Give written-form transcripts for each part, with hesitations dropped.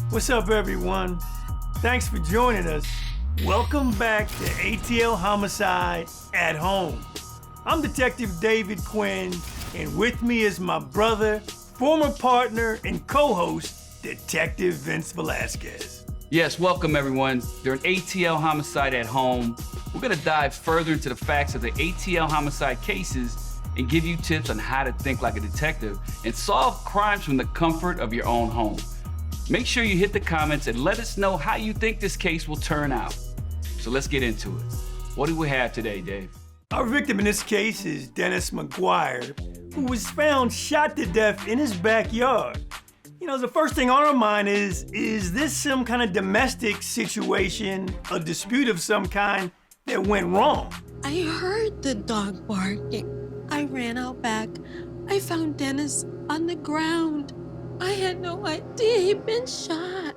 What's up, everyone? Thanks for joining us. Welcome back to ATL Homicide at Home. I'm Detective David Quinn, and with me is my brother, former partner, and co-host, Detective Vince Velasquez. Yes, welcome everyone. During ATL Homicide at Home, we're gonna dive further into the facts of the ATL homicide cases and give you tips on how to think like a detective and solve crimes from the comfort of your own home. Make sure you hit the comments and let us know how you think this case will turn out. So let's get into it. What do we have today, Dave? Our victim in this case is Dennis McGuire, who was found shot to death in his backyard. You know, the first thing on our mind is this some kind of domestic situation, a dispute of some kind that went wrong? I heard the dog barking. I ran out back. I found Dennis on the ground. I had no idea he'd been shot.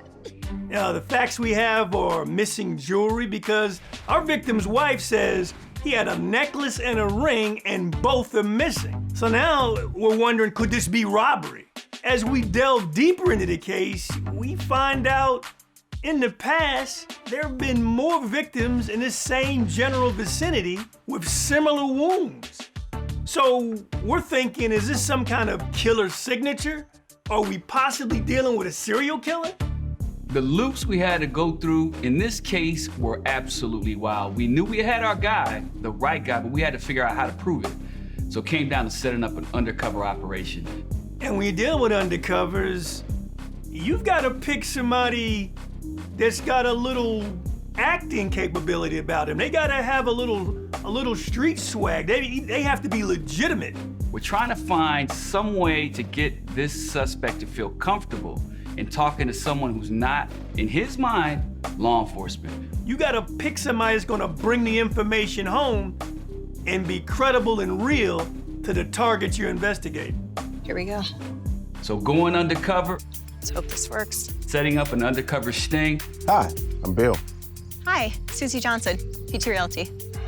Now, the facts we have are missing jewelry because our victim's wife says he had a necklace and a ring and both are missing. So now we're wondering, could this be robbery? As we delve deeper into the case, we find out in the past, there have been more victims in the same general vicinity with similar wounds. So we're thinking, is this some kind of killer signature? Are we possibly dealing with a serial killer? The loops we had to go through in this case were absolutely wild. We knew we had our guy, the right guy, but we had to figure out how to prove it. So it came down to setting up an undercover operation. And when you deal with undercovers, you've got to pick somebody that's got a little acting capability about them. They got to have a little street swag. They have to be legitimate. We're trying to find some way to get this suspect to feel comfortable in talking to someone who's not, in his mind, law enforcement. You gotta pick somebody that's gonna bring the information home and be credible and real to the target you're investigating. Here we go. So going undercover, Let's hope this works. setting up an undercover sting. Hi, I'm Bill. Hi, Susie Johnson, PT Realty.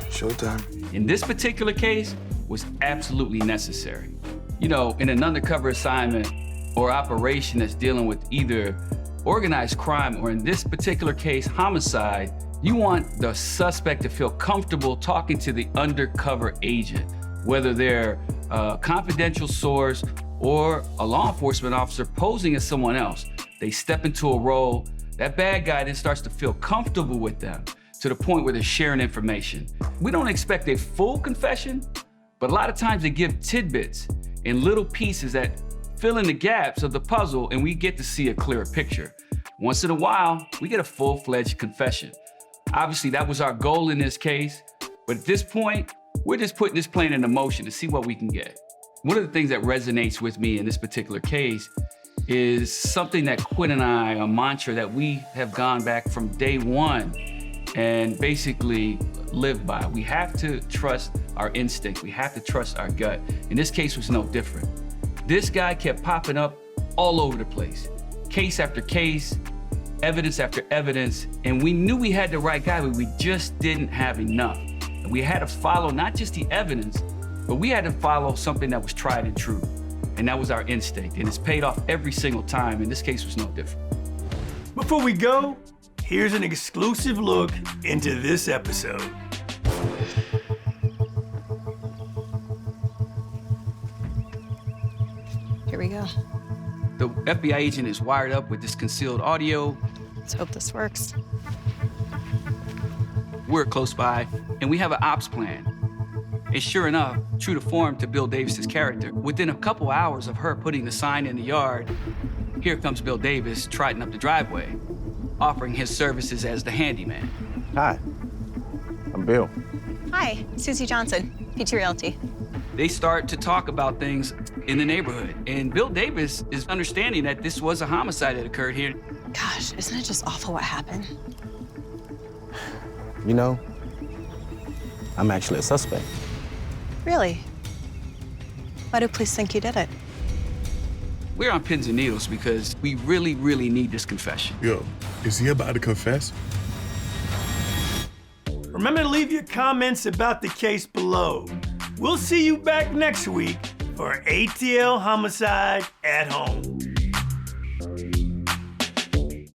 Showtime. In this particular case, was absolutely necessary. You know, in an undercover assignment or operation that's dealing with either organized crime or in this particular case, homicide, you want the suspect to feel comfortable talking to the undercover agent, whether they're a confidential source or a law enforcement officer posing as someone else. They step into a role, that bad guy then starts to feel comfortable with them to the point where they're sharing information. We don't expect a full confession, but a lot of times they give tidbits and little pieces that fill in the gaps of the puzzle and we get to see a clearer picture. Once in a while, we get a full-fledged confession. Obviously, that was our goal in this case, but at this point, we're just putting this plan into motion to see what we can get. One of the things that resonates with me in this particular case is something that Quinn and I, a mantra that we have gone back from day one and basically live by. We have to trust our instinct. We have to trust our gut. In this case, was no different. This guy kept popping up all over the place. Case after case, evidence after evidence, and we knew we had the right guy, but we just didn't have enough. And we had to follow not just the evidence, but we had to follow something that was tried and true. And that was our instinct, and it's paid off every single time, and this case was no different. Before we go, here's an exclusive look into this episode. Here we go. The FBI agent is wired up with this concealed audio. Let's hope this works. We're close by, and we have an ops plan. And sure enough, true to form to Bill Davis's character, within a couple hours of her putting the sign in the yard, here comes Bill Davis trotting up the driveway, offering his services as the handyman. Hi, I'm Bill. Hi, Susie Johnson, PT Realty. They start to talk about things in the neighborhood, and Bill Davis is understanding that this was a homicide that occurred here. Gosh, isn't it just awful what happened? You know, I'm actually a suspect. Really? Why do police think you did it? We're on pins and needles because we really, really need this confession. Yo, is he about to confess? Remember to leave your comments about the case below. We'll see you back next week for ATL Homicide at Home.